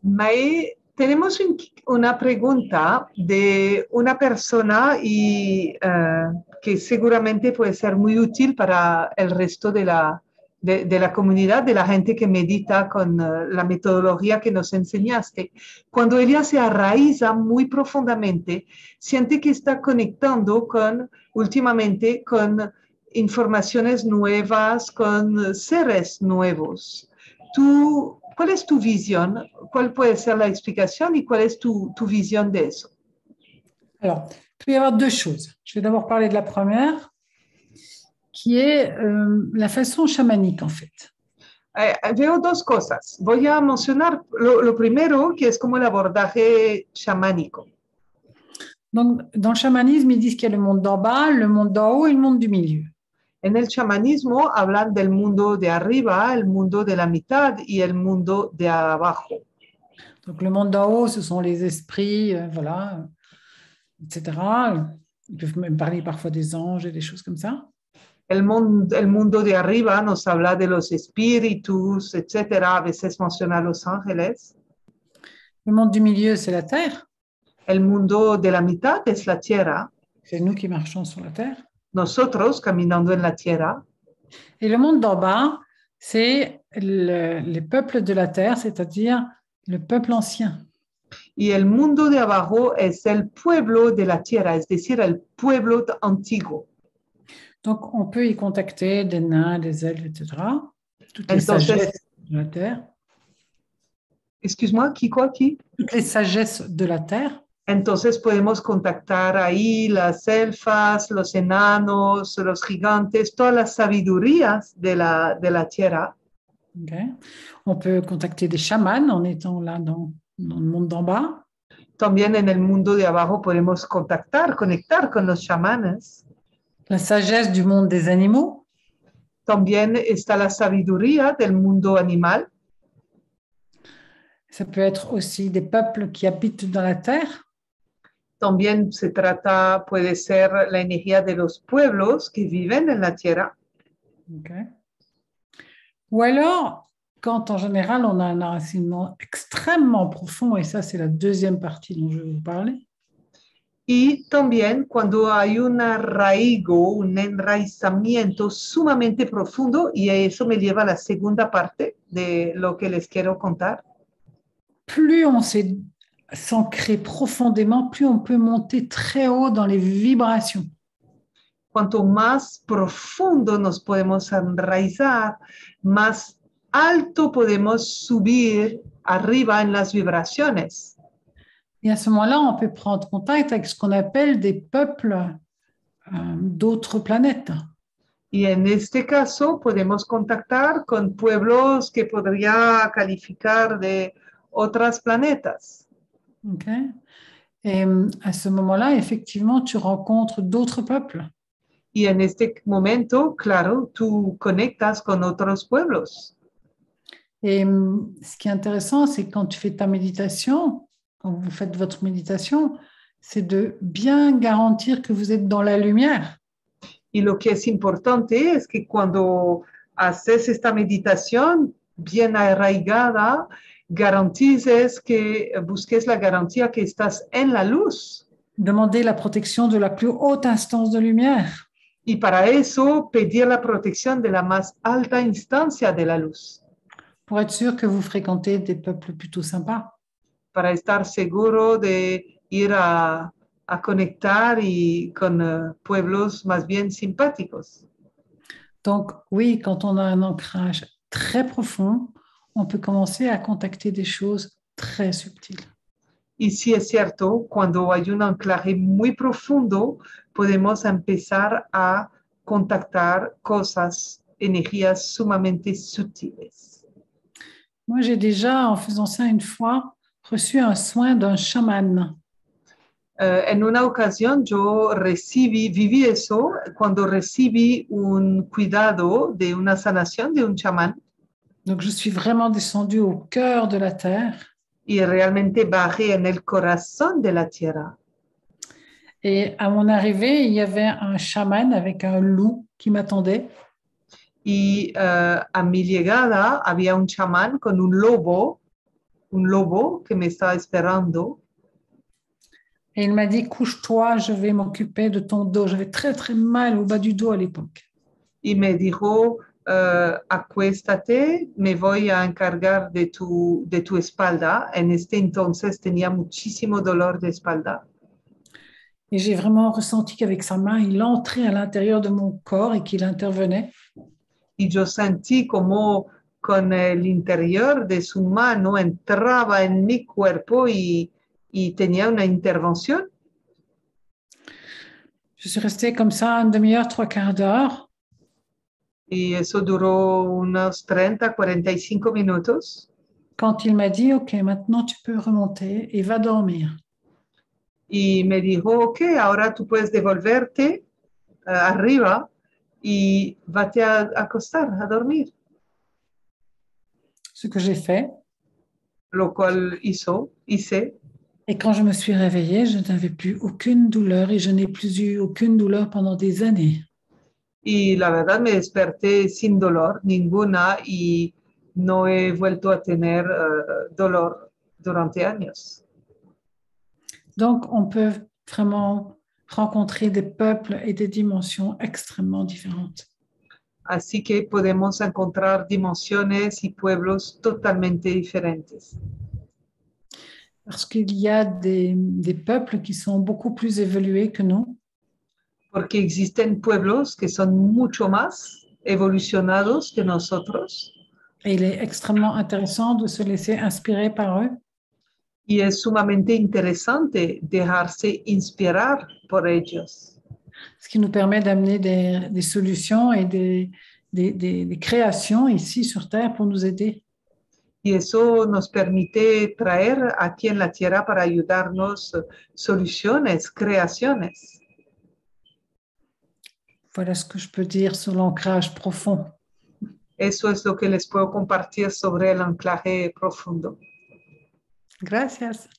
Mae, tenemos una pregunta de una persona que seguramente puede ser muy útil para el resto de la comunidad, de la gente que medita con la metodología que nos enseñaste. Cuando ella se arraiza muy profundamente, siente que está conectando últimamente con informaciones nuevas, con seres nuevos. ¿Cuál es tu visión? ¿Cuál puede ser la explicación y cuál es tu visión de eso? Alors, il peut y avoir deux choses. Je vais d'abord parler de la première, qui est la façon chamanique, en fait. Veo dos cosas. Voy a mencionar lo primero, que es como el abordaje chamánico. Donc, dans le chamanisme, ils disent qu'il y a le monde d'en bas, le monde d'en haut et le monde du milieu. En el chamanismo hablan del mundo de arriba, el mundo de la mitad y el mundo de abajo. Donc, le monde d'en haut, ce sont les esprits, voilà, etc. Ils peuvent même parler parfois des anges et des choses comme ça. El mundo de arriba nos habla de los espíritus, etcétera. A veces menciona los ángeles. Le monde du milieu, c'est la terre. El mundo de la mitad es la tierra. C'est nous qui marchons sur la terre. Nosotros caminando en la tierra. Et le monde d'en bas, c'est les peuples de la terre, c'est-à-dire le peuple ancien. Y el mundo de abajo es el pueblo de la tierra, es decir, el pueblo antiguo. Donc, on peut y contacter des nains, des elfes, etc. Toutes les Entonces, sagesses de la terre. Excuse-moi, qui? Toutes les sagesses de la terre. Entonces podemos contactar ahí las elfas, los enanos, los gigantes, todas las sabidurías de la tierra. Okay. On peut contacter des chamans en étant là dans le monde d'en bas. También en el mundo de abajo podemos conectar con los chamanes. La sagesse du monde des animaux. También está la sabiduría del mundo animal. Ça peut être aussi des peuples qui habitent dans la terre. También puede ser la energía de los pueblos que viven en la tierra. Okay. Ou alors, quand en général on a un enracinement extrêmement profond, et ça c'est la deuxième partie dont je vais vous parler. Y también cuando hay un arraigo, un enraizamiento sumamente profundo, y eso me lleva a la segunda parte de lo que les quiero contar. Plus on s'ancrer profondément, plus on peut monter très haut dans les vibrations. Cuanto más profundo nos podemos enraizar, más alto podemos subir arriba en las vibraciones. Et à ce moment-là, on peut prendre contact avec ce qu'on appelle des peuples d'autres planètes. Y en este caso podemos contactar con pueblos que podría calificar de otros planetas. Okay. Et à ce moment-là, effectivement, tu rencontres d'autres peuples. Y en este momento, claro, tú conectas con otros pueblos. Et ce qui est intéressant, c'est que quand tu fais ta méditation, quand vous faites votre méditation, c'est de bien garantir que vous êtes dans la lumière. Y lo que es importante es que cuando haces esta meditación bien arraigada, busques la garantía que estás en la luz. Demandez la protection de la plus haute instance de lumière. Y para eso, pedir la protección de la más alta instancia de la luz. Pour être sûr que vous fréquentez des peuples plutôt sympas. Para estar seguro de ir a conectar con pueblos más bien simpáticos. Donc, oui, quand on a un ancrage très profond, on peut commencer à contacter des choses très subtiles. Y sí es cierto, cuando hay un anclaje muy profundo, podemos empezar a contactar cosas, energías sumamente sutiles. Moi, j'ai déjà, en faisant ça une fois, reçu un soin d'un chaman. En una ocasión yo viví eso cuando recibí un cuidado de una sanación de un chamán. Donc, je suis vraiment descendue au cœur de la terre. Y realmente bajé en el corazón de la tierra. Et à mon arrivée, il y avait un chaman avec un loup qui m'attendait. Y a mi llegada había un chamán con un lobo. un lobo que me está esperando. Et il m'a dit, couche-toi, je vais m'occuper de ton dos. J'avais très, très mal au bas du dos à l'époque. Y me dijo, acuéstate, me voy a encargar de tu espalda. En este entonces tenía muchísimo dolor de espalda. Et j'ai vraiment ressenti qu'avec sa main, il entrait à l'intérieur de mon corps et qu'il intervenait. Y yo sentí como con el interior de su mano entraba en mi cuerpo y tenía una intervención. Je suis restée comme ça une demi-heure, trois quarts d'heure. Y eso duró unos 30, 45 minutos. Quand il m'a dit, OK, maintenant tu peux remonter et va dormir. Y me dijo, ok, ahora tú puedes devolverte arriba y vate a acostar, a dormir. Ce que j'ai fait. Lo cual hice. Et quand je me suis réveillée, je n'avais plus aucune douleur et je n'ai plus eu aucune douleur pendant des années. Y la verdad me desperté sin dolor ninguna y no he vuelto a tener dolor durante años. Donc, on peut vraiment rencontrer des peuples et des dimensions extrêmement différentes. Así que podemos encontrar dimensiones y pueblos totalmente diferentes. Parce qu'il y a des peuples qui sont beaucoup plus évolués que nous. Porque existen pueblos que son mucho más evolucionados que nosotros. Et il est extrêmement intéressant de se laisser inspirer par eux. Y es sumamente interesante dejarse inspirar por ellos. Ce qui nous permet d'amener des solutions et des créations ici sur Terre pour nous aider. Y eso nos permite traer aquí en la Tierra para ayudarnos soluciones, creaciones. Voilà ce que je peux dire sur l'ancrage profond. Eso es lo que les puedo compartir sobre el anclaje profundo. Gracias.